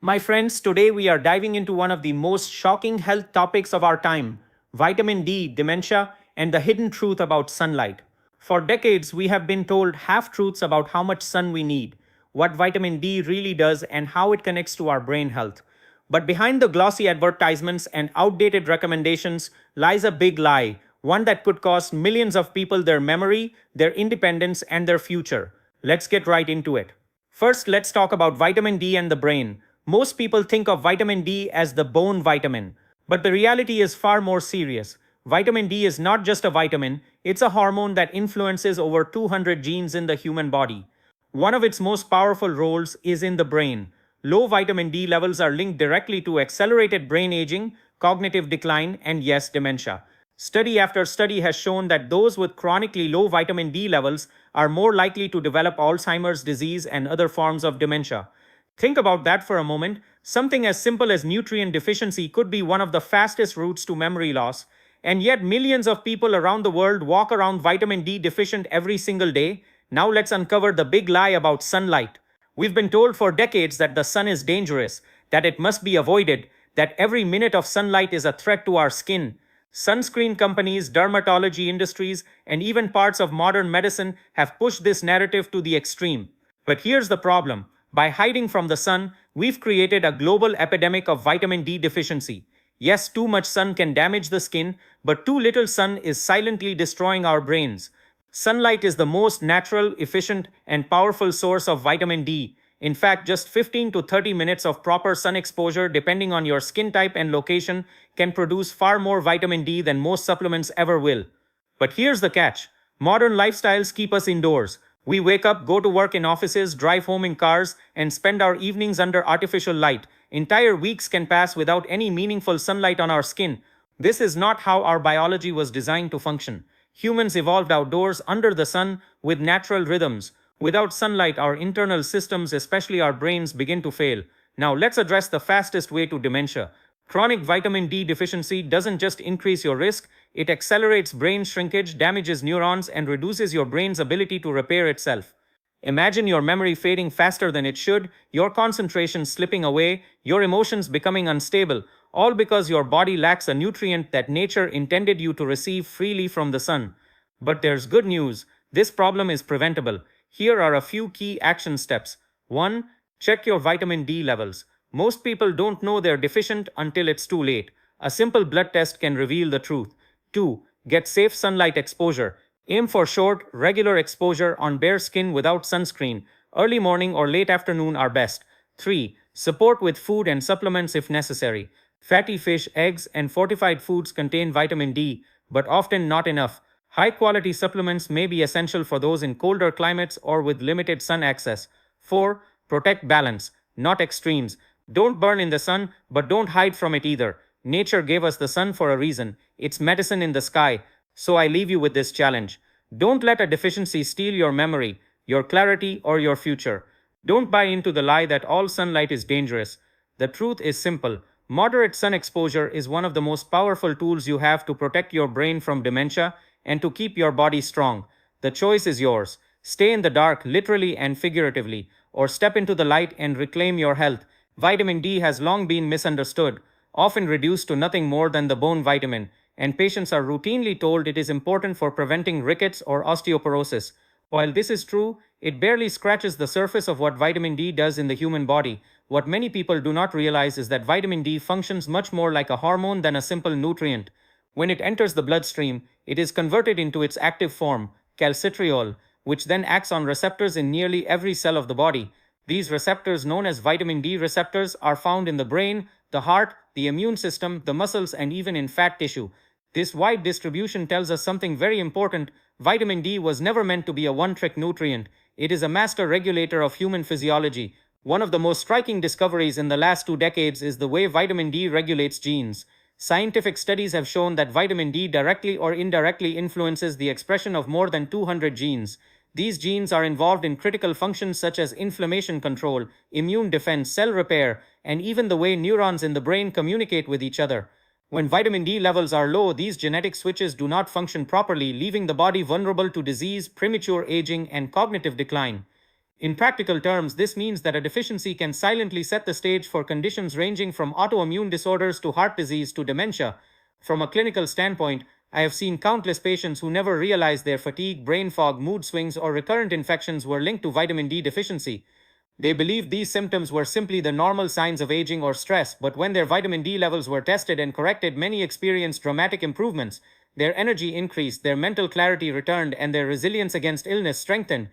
My friends, today we are diving into one of the most shocking health topics of our time: vitamin D, dementia, and the hidden truth about sunlight. For decades, we have been told half truths about how much sun we need, what vitamin D really does, and how it connects to our brain health. But behind the glossy advertisements and outdated recommendations lies a big lie, one that could cost millions of people their memory, their independence, and their future. Let's get right into it. First, let's talk about vitamin D and the brain. Most people think of vitamin D as the bone vitamin, but the reality is far more serious. Vitamin D is not just a vitamin, it's a hormone that influences over 200 genes in the human body. One of its most powerful roles is in the brain. Low vitamin D levels are linked directly to accelerated brain aging, cognitive decline, and yes, dementia. Study after study has shown that those with chronically low vitamin D levels are more likely to develop Alzheimer's disease and other forms of dementia. Think about that for a moment. Something as simple as nutrient deficiency could be one of the fastest routes to memory loss, and yet millions of people around the world walk around vitamin D deficient every single day. Now let's uncover the big lie about sunlight. We've been told for decades that the sun is dangerous, that it must be avoided, that every minute of sunlight is a threat to our skin. Sunscreen companies, dermatology industries, and even parts of modern medicine have pushed this narrative to the extreme. But here's the problem: by hiding from the sun, we've created a global epidemic of vitamin D deficiency. Yes, too much sun can damage the skin, but too little sun is silently destroying our brains. Sunlight is the most natural, efficient, and powerful source of vitamin D. In fact, just 15 to 30 minutes of proper sun exposure, depending on your skin type and location, can produce far more vitamin D than most supplements ever will. But here's the catch: modern lifestyles keep us indoors. We wake up, go to work in offices, drive home in cars, and spend our evenings under artificial light. Entire weeks can pass without any meaningful sunlight on our skin. This is not how our biology was designed to function. Humans evolved outdoors under the sun with natural rhythms. Without sunlight, our internal systems, especially our brains, begin to fail. Now, let's address the fastest way to dementia. Chronic vitamin D deficiency doesn't just increase your risk, it accelerates brain shrinkage, damages neurons, and reduces your brain's ability to repair itself. Imagine your memory fading faster than it should, your concentration slipping away, your emotions becoming unstable, all because your body lacks a nutrient that nature intended you to receive freely from the sun. But there's good news: this problem is preventable. Here are a few key action steps. 1. Check your vitamin D levels. Most people don't know they're deficient until it's too late. A simple blood test can reveal the truth. 2. Get safe sunlight exposure. Aim for short, regular exposure on bare skin without sunscreen. Early morning or late afternoon are best. 3. Support with food and supplements if necessary. Fatty fish, eggs, and fortified foods contain vitamin D, but often not enough. High quality supplements may be essential for those in colder climates or with limited sun access. 4. Protect balance, not extremes. Don't burn in the sun, but don't hide from it either. Nature gave us the sun for a reason. It's medicine in the sky. So I leave you with this challenge: don't let a deficiency steal your memory, your clarity, or your future. Don't buy into the lie that all sunlight is dangerous. The truth is simple: moderate sun exposure is one of the most powerful tools you have to protect your brain from dementia and to keep your body strong. The choice is yours. Stay in the dark, literally and figuratively, or step into the light and reclaim your health. Vitamin D has long been misunderstood, often reduced to nothing more than the bone vitamin, and patients are routinely told it is important for preventing rickets or osteoporosis. While this is true, it barely scratches the surface of what vitamin D does in the human body. What many people do not realize is that vitamin D functions much more like a hormone than a simple nutrient. When it enters the bloodstream, it is converted into its active form, calcitriol, which then acts on receptors in nearly every cell of the body. These receptors, known as vitamin D receptors, are found in the brain, the heart, the immune system, the muscles, and even in fat tissue. This wide distribution tells us something very important: vitamin D was never meant to be a one-trick nutrient. It is a master regulator of human physiology. One of the most striking discoveries in the last 2 decades is the way vitamin D regulates genes. Scientific studies have shown that vitamin D directly or indirectly influences the expression of more than 200 genes. These genes are involved in critical functions such as inflammation control, immune defense, cell repair, and even the way neurons in the brain communicate with each other. When vitamin D levels are low, these genetic switches do not function properly, leaving the body vulnerable to disease, premature aging, and cognitive decline. In practical terms, this means that a deficiency can silently set the stage for conditions ranging from autoimmune disorders to heart disease to dementia. From a clinical standpoint, I have seen countless patients who never realized their fatigue, brain fog, mood swings, or recurrent infections were linked to vitamin D deficiency. They believed these symptoms were simply the normal signs of aging or stress, but when their vitamin D levels were tested and corrected, many experienced dramatic improvements. Their energy increased, their mental clarity returned, and their resilience against illness strengthened.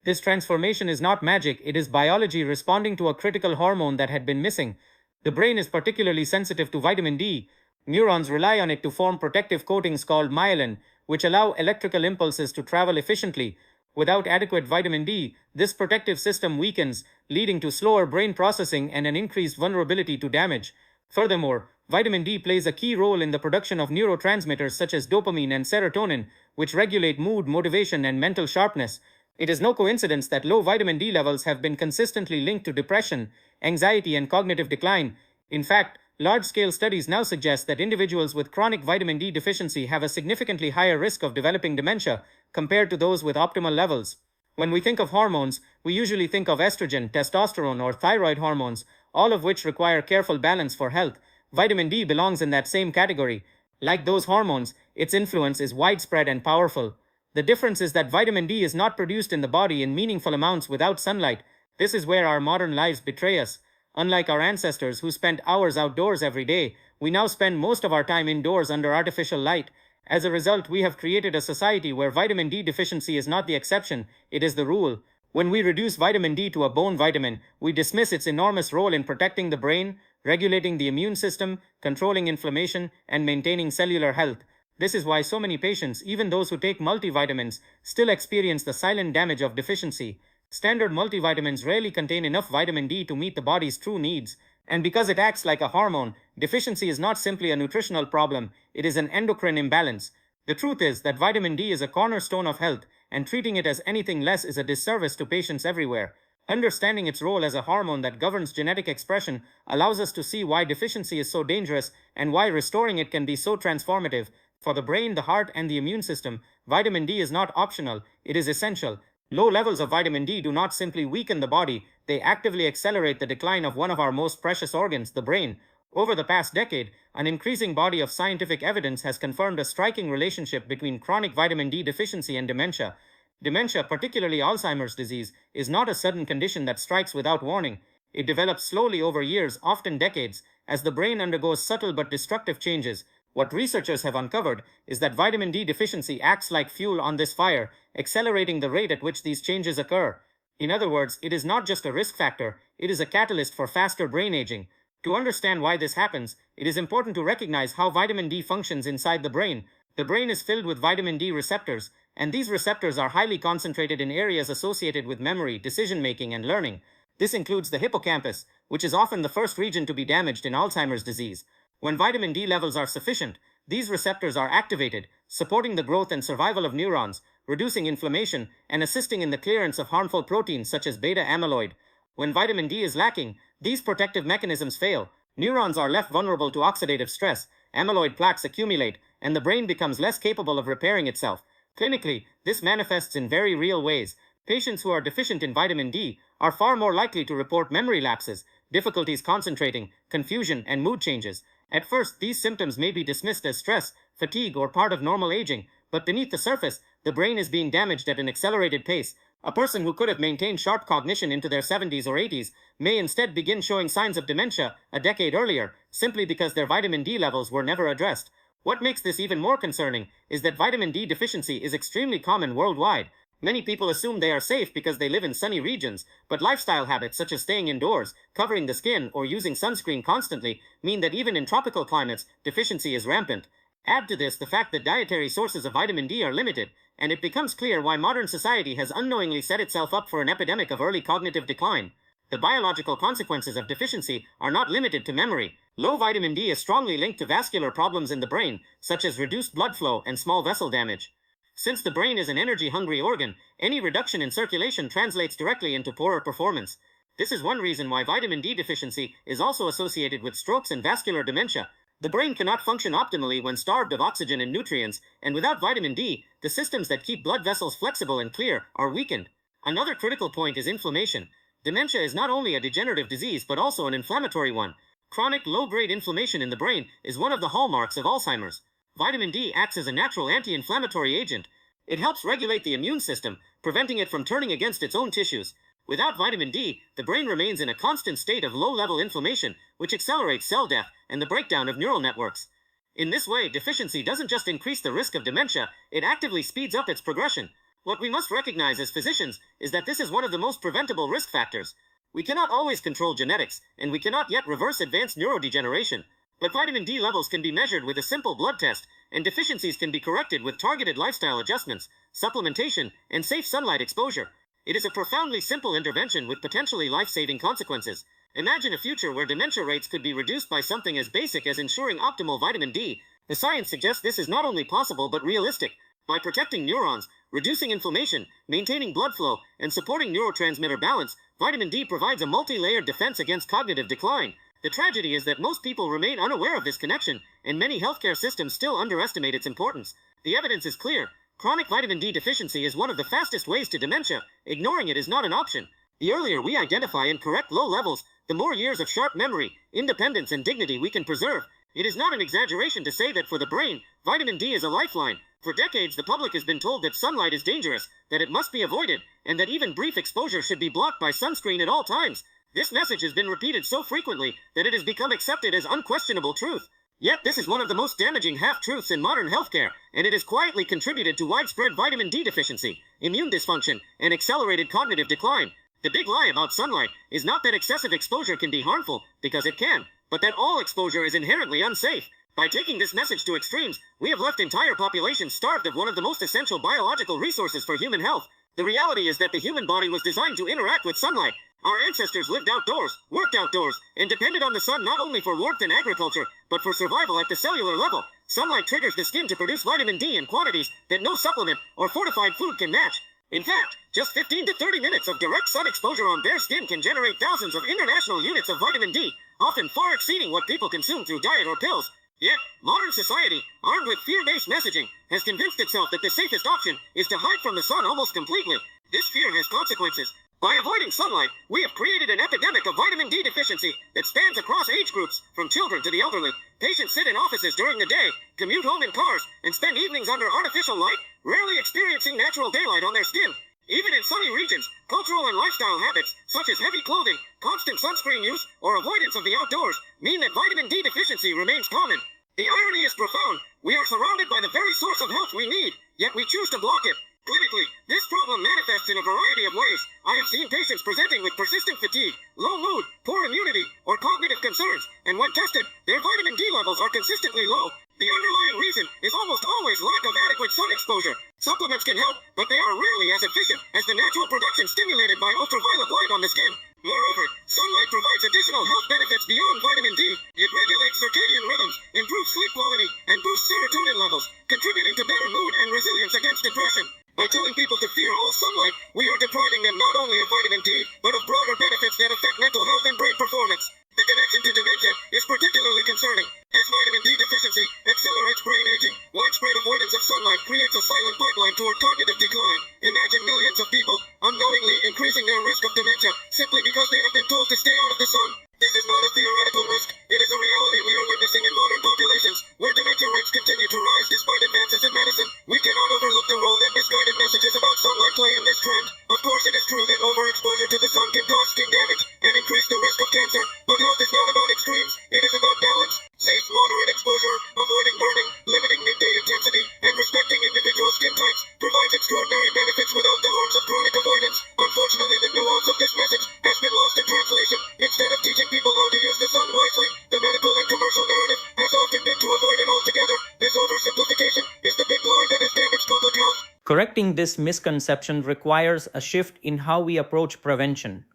This transformation is not magic, it is biology responding to a critical hormone that had been missing. The brain is particularly sensitive to vitamin D. Neurons rely on it to form protective coatings called myelin, which allow electrical impulses to travel efficiently. Without adequate vitamin D, this protective system weakens, leading to slower brain processing and an increased vulnerability to damage. Furthermore, vitamin D plays a key role in the production of neurotransmitters such as dopamine and serotonin, which regulate mood, motivation, and mental sharpness. It is no coincidence that low vitamin D levels have been consistently linked to depression, anxiety, and cognitive decline. In fact, large-scale studies now suggest that individuals with chronic vitamin D deficiency have a significantly higher risk of developing dementia compared to those with optimal levels. When we think of hormones, we usually think of estrogen, testosterone, or thyroid hormones, all of which require careful balance for health. Vitamin D belongs in that same category. Like those hormones, its influence is widespread and powerful. The difference is that vitamin D is not produced in the body in meaningful amounts without sunlight. This is where our modern lives betray us. Unlike our ancestors who spent hours outdoors every day, we now spend most of our time indoors under artificial light. As a result, we have created a society where vitamin D deficiency is not the exception, it is the rule. When we reduce vitamin D to a bone vitamin, we dismiss its enormous role in protecting the brain, regulating the immune system, controlling inflammation, and maintaining cellular health. This is why so many patients, even those who take multivitamins, still experience the silent damage of deficiency. Standard multivitamins rarely contain enough vitamin D to meet the body's true needs, and because it acts like a hormone, deficiency is not simply a nutritional problem, it is an endocrine imbalance. The truth is that vitamin D is a cornerstone of health, and treating it as anything less is a disservice to patients everywhere. Understanding its role as a hormone that governs genetic expression allows us to see why deficiency is so dangerous and why restoring it can be so transformative. For the brain, the heart, and the immune system, vitamin D is not optional, it is essential. Low levels of vitamin D do not simply weaken the body, they actively accelerate the decline of one of our most precious organs, the brain. Over the past decade, an increasing body of scientific evidence has confirmed a striking relationship between chronic vitamin D deficiency and dementia. Dementia, particularly Alzheimer's disease, is not a sudden condition that strikes without warning. It develops slowly over years, often decades, as the brain undergoes subtle but destructive changes. What researchers have uncovered is that vitamin D deficiency acts like fuel on this fire, accelerating the rate at which these changes occur. In other words, it is not just a risk factor, it is a catalyst for faster brain aging. To understand why this happens, it is important to recognize how vitamin D functions inside the brain. The brain is filled with vitamin D receptors, and these receptors are highly concentrated in areas associated with memory, decision-making, and learning. This includes the hippocampus, which is often the first region to be damaged in Alzheimer's disease. When vitamin D levels are sufficient, these receptors are activated, supporting the growth and survival of neurons, reducing inflammation, and assisting in the clearance of harmful proteins such as beta amyloid. When vitamin D is lacking, these protective mechanisms fail. Neurons are left vulnerable to oxidative stress, amyloid plaques accumulate, and the brain becomes less capable of repairing itself. Clinically, this manifests in very real ways. Patients who are deficient in vitamin D are far more likely to report memory lapses, difficulties concentrating, confusion, and mood changes. At first, these symptoms may be dismissed as stress, fatigue, or part of normal aging, but beneath the surface, the brain is being damaged at an accelerated pace. A person who could have maintained sharp cognition into their 70s or 80s may instead begin showing signs of dementia a decade earlier, simply because their vitamin D levels were never addressed. What makes this even more concerning is that vitamin D deficiency is extremely common worldwide. Many people assume they are safe because they live in sunny regions, but lifestyle habits such as staying indoors, covering the skin, or using sunscreen constantly mean that even in tropical climates, deficiency is rampant. Add to this the fact that dietary sources of vitamin D are limited, and it becomes clear why modern society has unknowingly set itself up for an epidemic of early cognitive decline. The biological consequences of deficiency are not limited to memory. Low vitamin D is strongly linked to vascular problems in the brain, such as reduced blood flow and small vessel damage. Since the brain is an energy-hungry organ, any reduction in circulation translates directly into poorer performance. This is one reason why vitamin D deficiency is also associated with strokes and vascular dementia. The brain cannot function optimally when starved of oxygen and nutrients, and without vitamin D, the systems that keep blood vessels flexible and clear are weakened. Another critical point is inflammation. Dementia is not only a degenerative disease but also an inflammatory one. Chronic low-grade inflammation in the brain is one of the hallmarks of Alzheimer's. Vitamin D acts as a natural anti-inflammatory agent. It helps regulate the immune system, preventing it from turning against its own tissues. Without vitamin D, the brain remains in a constant state of low-level inflammation, which accelerates cell death and the breakdown of neural networks. In this way, deficiency doesn't just increase the risk of dementia, it actively speeds up its progression. What we must recognize as physicians is that this is one of the most preventable risk factors. We cannot always control genetics, and we cannot yet reverse advanced neurodegeneration. But vitamin D levels can be measured with a simple blood test, and deficiencies can be corrected with targeted lifestyle adjustments, supplementation, and safe sunlight exposure. It is a profoundly simple intervention with potentially life-saving consequences. Imagine a future where dementia rates could be reduced by something as basic as ensuring optimal vitamin D. The science suggests this is not only possible but realistic. By protecting neurons, reducing inflammation, maintaining blood flow, and supporting neurotransmitter balance, vitamin D provides a multi-layered defense against cognitive decline. The tragedy is that most people remain unaware of this connection, and many healthcare systems still underestimate its importance. The evidence is clear. Chronic vitamin D deficiency is one of the fastest ways to dementia. Ignoring it is not an option. The earlier we identify and correct low levels, the more years of sharp memory, independence, and dignity we can preserve. It is not an exaggeration to say that for the brain, vitamin D is a lifeline. For decades, the public has been told that sunlight is dangerous, that it must be avoided, and that even brief exposure should be blocked by sunscreen at all times. This message has been repeated so frequently that it has become accepted as unquestionable truth. Yet this is one of the most damaging half-truths in modern healthcare, and it has quietly contributed to widespread vitamin D deficiency, immune dysfunction, and accelerated cognitive decline. The big lie about sunlight is not that excessive exposure can be harmful, because it can, but that all exposure is inherently unsafe. By taking this message to extremes, we have left entire populations starved of one of the most essential biological resources for human health. The reality is that the human body was designed to interact with sunlight. Our ancestors lived outdoors, worked outdoors, and depended on the sun not only for warmth and agriculture, but for survival at the cellular level. Sunlight triggers the skin to produce vitamin D in quantities that no supplement or fortified food can match. In fact, just 15 to 30 minutes of direct sun exposure on bare skin can generate thousands of international units of vitamin D, often far exceeding what people consume through diet or pills. Yet, modern society, armed with fear-based messaging, has convinced itself that the safest option is to hide from the sun almost completely. This fear has consequences. By avoiding sunlight, we have created an epidemic of vitamin D deficiency that spans across age groups, from children to the elderly. Patients sit in offices during the day, commute home in cars, and spend evenings under artificial light, rarely experiencing natural daylight on their skin. Even in sunny regions, cultural and lifestyle habits, such as heavy clothing, constant sunscreen use, or avoidance of the outdoors, mean that vitamin D deficiency remains common. The irony is profound. We are surrounded by the very source of health we need, yet we choose to block it. Clinically, this problem manifests in a variety of ways. I have seen patients presenting with persistent fatigue, low mood, poor immunity, or cognitive concerns, and when tested, their vitamin D levels are consistently low. The underlying reason is almost always lack of adequate sun exposure. Supplements can help, but they are rarely as efficient as the natural production stimulated by ultraviolet light on the skin. Moreover, sunlight provides additional health benefits beyond vitamin D. It regulates circadian rhythms, improves sleep quality, and boosts serotonin levels, contributing to better mood and resilience against depression. By telling people to fear all sunlight, we are depriving them not only of vitamin D, but of broader benefits that affect mental health and brain performance. The connection to dementia is particularly concerning, as vitamin D deficiency accelerates brain aging. Widespread avoidance of sunlight creates a silent pipeline toward cognitive decline. Imagine millions of people unknowingly increasing their risk of dementia simply because they have been told to stay out of the sun. This is not a theoretical risk. It is a reality we are witnessing in modern populations, where dementia rates continue to rise despite advances in medicine. We cannot overlook the role that misguided messages about sunlight play in this trend. Of course, it is true that overexposure to the sun can cause skin damage and increase the risk of cancer, but health is not about extremes. It is about balance. Safe, moderate exposure, avoiding burning, limiting midday intensity, and respecting individual skin types provides extraordinary benefits without the harms of chronic avoidance. Unfortunately, the nuance of this message has been lost in translation. Instead of teaching people how to use the sun wisely, the medical and commercial narrative has often been to avoid it altogether. This oversimplification is the big lie that has damaged public health. Correcting this misconception requires a shift in how we approach prevention.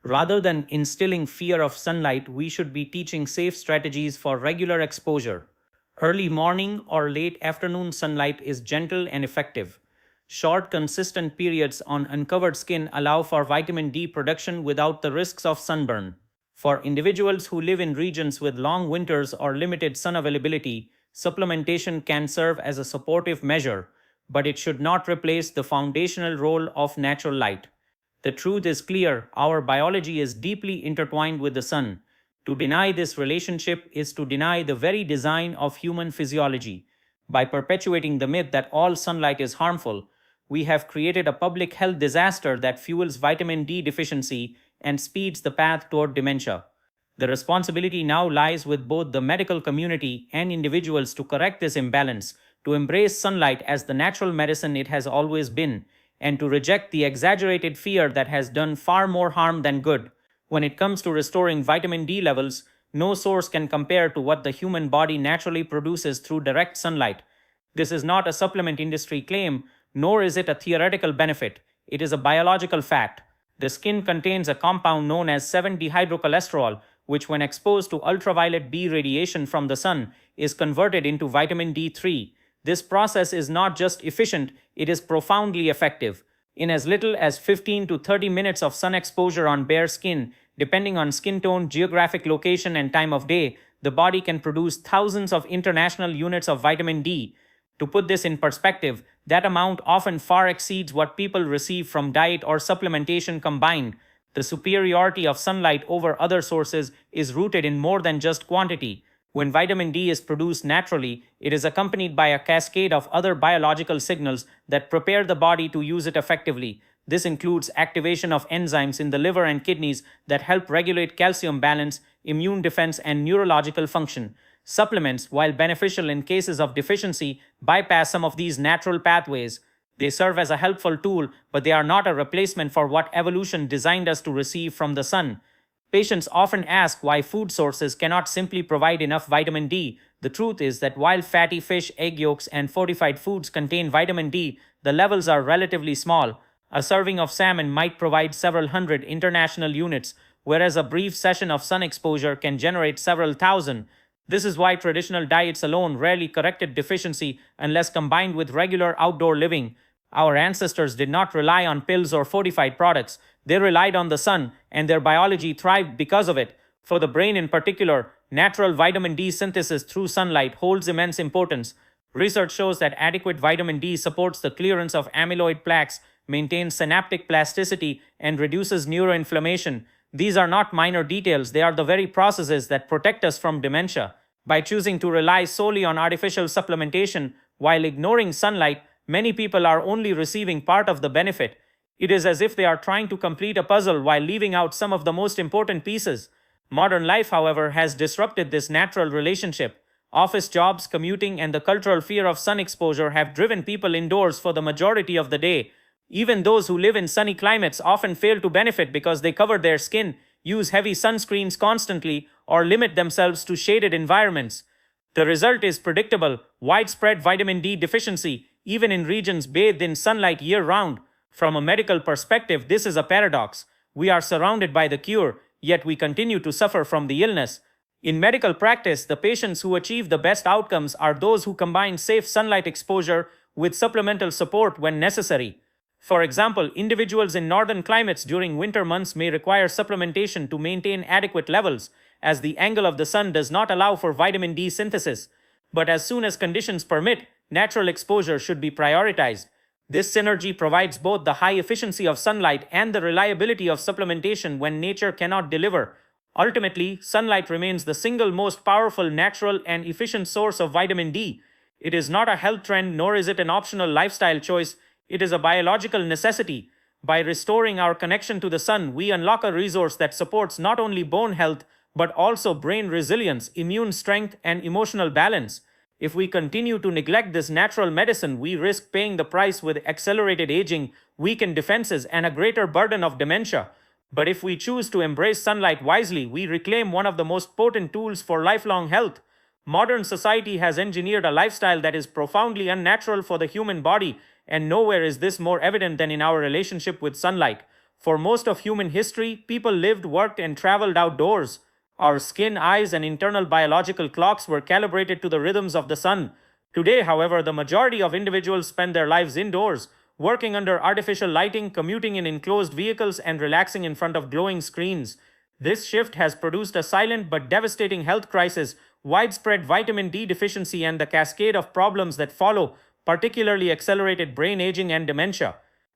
Rather than instilling fear of sunlight, we should be teaching safe strategies for regular exposure. Early morning or late afternoon sunlight is gentle and effective. Short, consistent periods on uncovered skin allow for vitamin D production without the risks of sunburn. For individuals who live in regions with long winters or limited sun availability, supplementation can serve as a supportive measure, but it should not replace the foundational role of natural light. The truth is clear: our biology is deeply intertwined with the sun. To deny this relationship is to deny the very design of human physiology. By perpetuating the myth that all sunlight is harmful, we have created a public health disaster that fuels vitamin D deficiency and speeds the path toward dementia. The responsibility now lies with both the medical community and individuals to correct this imbalance, to embrace sunlight as the natural medicine it has always been, and to reject the exaggerated fear that has done far more harm than good. When it comes to restoring vitamin D levels, no source can compare to what the human body naturally produces through direct sunlight. This is not a supplement industry claim, nor is it a theoretical benefit. It is a biological fact. The skin contains a compound known as 7-dehydrocholesterol, which, when exposed to ultraviolet B radiation from the sun, is converted into vitamin D3. This process is not just efficient, it is profoundly effective. In as little as 15 to 30 minutes of sun exposure on bare skin, depending on skin tone, geographic location, and time of day, the body can produce thousands of international units of vitamin D. To put this in perspective, that amount often far exceeds what people receive from diet or supplementation combined. The superiority of sunlight over other sources is rooted in more than just quantity. When vitamin D is produced naturally, it is accompanied by a cascade of other biological signals that prepare the body to use it effectively. This includes activation of enzymes in the liver and kidneys that help regulate calcium balance, immune defense, and neurological function. Supplements, while beneficial in cases of deficiency, bypass some of these natural pathways. They serve as a helpful tool, but they are not a replacement for what evolution designed us to receive from the sun. Patients often ask why food sources cannot simply provide enough vitamin D. The truth is that while fatty fish, egg yolks, and fortified foods contain vitamin D, the levels are relatively small. A serving of salmon might provide several hundred international units, whereas a brief session of sun exposure can generate several thousand. This is why traditional diets alone rarely corrected deficiency unless combined with regular outdoor living. Our ancestors did not rely on pills or fortified products. They relied on the sun, and their biology thrived because of it. For the brain in particular, natural vitamin D synthesis through sunlight holds immense importance. Research shows that adequate vitamin D supports the clearance of amyloid plaques, maintains synaptic plasticity, and reduces neuroinflammation. These are not minor details, they are the very processes that protect us from dementia. By choosing to rely solely on artificial supplementation while ignoring sunlight, many people are only receiving part of the benefit. It is as if they are trying to complete a puzzle while leaving out some of the most important pieces. Modern life, however, has disrupted this natural relationship. Office jobs, commuting, and the cultural fear of sun exposure have driven people indoors for the majority of the day. Even those who live in sunny climates often fail to benefit because they cover their skin, use heavy sunscreens constantly, or limit themselves to shaded environments. The result is predictable: widespread vitamin D deficiency, even in regions bathed in sunlight year-round. From a medical perspective, this is a paradox. We are surrounded by the cure, yet we continue to suffer from the illness. In medical practice, the patients who achieve the best outcomes are those who combine safe sunlight exposure with supplemental support when necessary. For example, individuals in northern climates during winter months may require supplementation to maintain adequate levels, as the angle of the sun does not allow for vitamin D synthesis. But as soon as conditions permit, natural exposure should be prioritized. This synergy provides both the high efficiency of sunlight and the reliability of supplementation when nature cannot deliver. Ultimately, sunlight remains the single most powerful, natural, and efficient source of vitamin D. It is not a health trend, nor is it an optional lifestyle choice. It is a biological necessity. By restoring our connection to the sun, we unlock a resource that supports not only bone health, but also brain resilience, immune strength, and emotional balance. If we continue to neglect this natural medicine, we risk paying the price with accelerated aging, weakened defenses, and a greater burden of dementia. But if we choose to embrace sunlight wisely, we reclaim one of the most potent tools for lifelong health. Modern society has engineered a lifestyle that is profoundly unnatural for the human body, and nowhere is this more evident than in our relationship with sunlight. For most of human history, people lived, worked, and traveled outdoors. Our skin, eyes, and internal biological clocks were calibrated to the rhythms of the sun. Today, however, the majority of individuals spend their lives indoors, working under artificial lighting, commuting in enclosed vehicles, and relaxing in front of glowing screens. This shift has produced a silent but devastating health crisis, widespread vitamin D deficiency, and the cascade of problems that follow, particularly accelerated brain aging and dementia.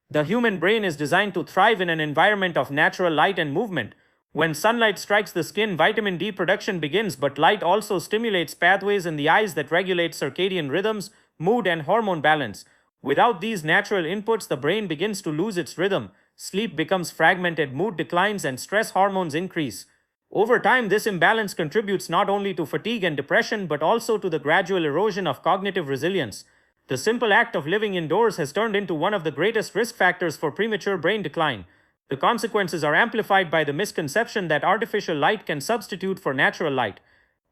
The human brain is designed to thrive in an environment of natural light and movement. When sunlight strikes the skin, vitamin D production begins, but light also stimulates pathways in the eyes that regulate circadian rhythms, mood, and hormone balance. Without these natural inputs, the brain begins to lose its rhythm, sleep becomes fragmented, mood declines, and stress hormones increase. Over time, this imbalance contributes not only to fatigue and depression, but also to the gradual erosion of cognitive resilience. The simple act of living indoors has turned into one of the greatest risk factors for premature brain decline. The consequences are amplified by the misconception that artificial light can substitute for natural light.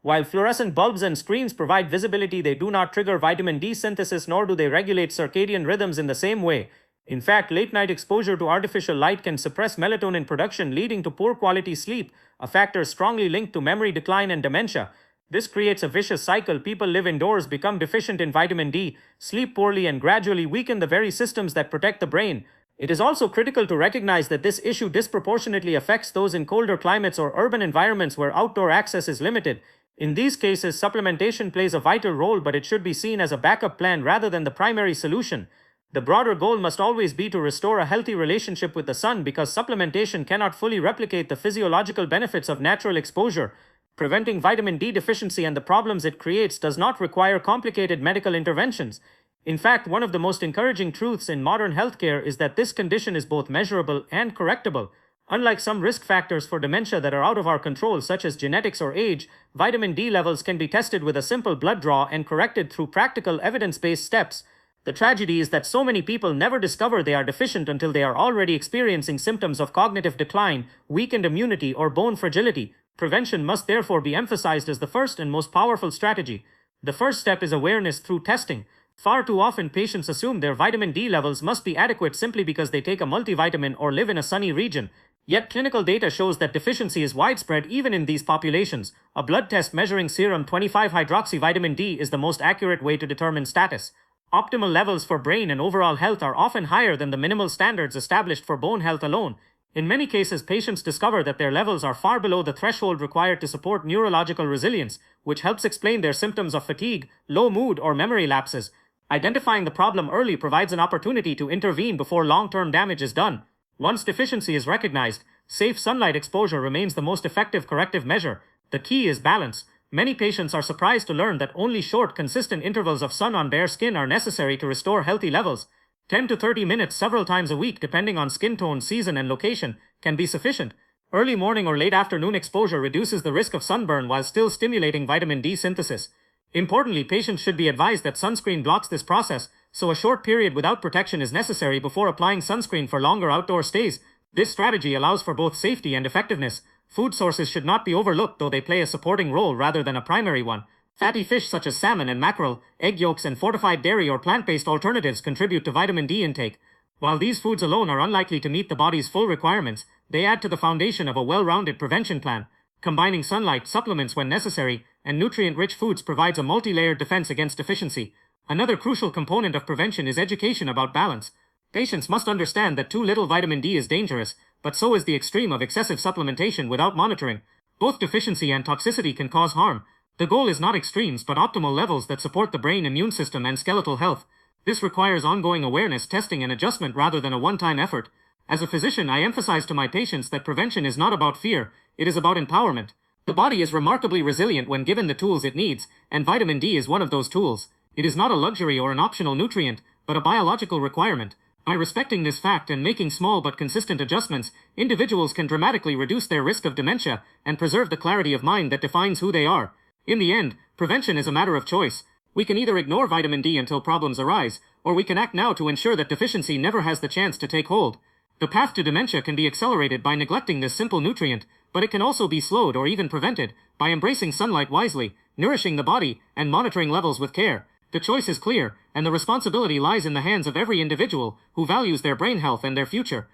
While fluorescent bulbs and screens provide visibility, they do not trigger vitamin D synthesis, nor do they regulate circadian rhythms in the same way. In fact, late-night exposure to artificial light can suppress melatonin production, leading to poor quality sleep, a factor strongly linked to memory decline and dementia. This creates a vicious cycle. People live indoors, become deficient in vitamin D, sleep poorly, and gradually weaken the very systems that protect the brain. It is also critical to recognize that this issue disproportionately affects those in colder climates or urban environments where outdoor access is limited. In these cases, supplementation plays a vital role, but it should be seen as a backup plan rather than the primary solution. The broader goal must always be to restore a healthy relationship with the sun, because supplementation cannot fully replicate the physiological benefits of natural exposure. Preventing vitamin D deficiency and the problems it creates does not require complicated medical interventions. In fact, one of the most encouraging truths in modern healthcare is that this condition is both measurable and correctable. Unlike some risk factors for dementia that are out of our control, such as genetics or age, vitamin D levels can be tested with a simple blood draw and corrected through practical evidence-based steps. The tragedy is that so many people never discover they are deficient until they are already experiencing symptoms of cognitive decline, weakened immunity, or bone fragility. Prevention must therefore be emphasized as the first and most powerful strategy. The first step is awareness through testing. Far too often, patients assume their vitamin D levels must be adequate simply because they take a multivitamin or live in a sunny region. Yet clinical data shows that deficiency is widespread even in these populations. A blood test measuring serum 25-hydroxyvitamin D is the most accurate way to determine status. Optimal levels for brain and overall health are often higher than the minimal standards established for bone health alone. In many cases, patients discover that their levels are far below the threshold required to support neurological resilience, which helps explain their symptoms of fatigue, low mood, or memory lapses. Identifying the problem early provides an opportunity to intervene before long-term damage is done. Once deficiency is recognized, safe sunlight exposure remains the most effective corrective measure. The key is balance. Many patients are surprised to learn that only short, consistent intervals of sun on bare skin are necessary to restore healthy levels. 10 to 30 minutes several times a week, depending on skin tone, season, and location, can be sufficient. Early morning or late afternoon exposure reduces the risk of sunburn while still stimulating vitamin D synthesis. Importantly, patients should be advised that sunscreen blocks this process, so a short period without protection is necessary before applying sunscreen for longer outdoor stays. This strategy allows for both safety and effectiveness. Food sources should not be overlooked, though they play a supporting role rather than a primary one. Fatty fish such as salmon and mackerel, egg yolks, and fortified dairy or plant-based alternatives contribute to vitamin D intake. While these foods alone are unlikely to meet the body's full requirements, they add to the foundation of a well-rounded prevention plan. Combining sunlight, supplements when necessary, and nutrient-rich foods provides a multi-layered defense against deficiency. Another crucial component of prevention is education about balance. Patients must understand that too little vitamin D is dangerous, but so is the extreme of excessive supplementation without monitoring. Both deficiency and toxicity can cause harm. The goal is not extremes, but optimal levels that support the brain, immune system, and skeletal health. This requires ongoing awareness, testing, and adjustment rather than a one-time effort. As a physician, I emphasize to my patients that prevention is not about fear, it is about empowerment. The body is remarkably resilient when given the tools it needs, and vitamin D is one of those tools. It is not a luxury or an optional nutrient, but a biological requirement. By respecting this fact and making small but consistent adjustments, individuals can dramatically reduce their risk of dementia and preserve the clarity of mind that defines who they are. In the end, prevention is a matter of choice. We can either ignore vitamin D until problems arise, or we can act now to ensure that deficiency never has the chance to take hold. The path to dementia can be accelerated by neglecting this simple nutrient, but it can also be slowed or even prevented by embracing sunlight wisely, nourishing the body, and monitoring levels with care. The choice is clear, and the responsibility lies in the hands of every individual who values their brain health and their future.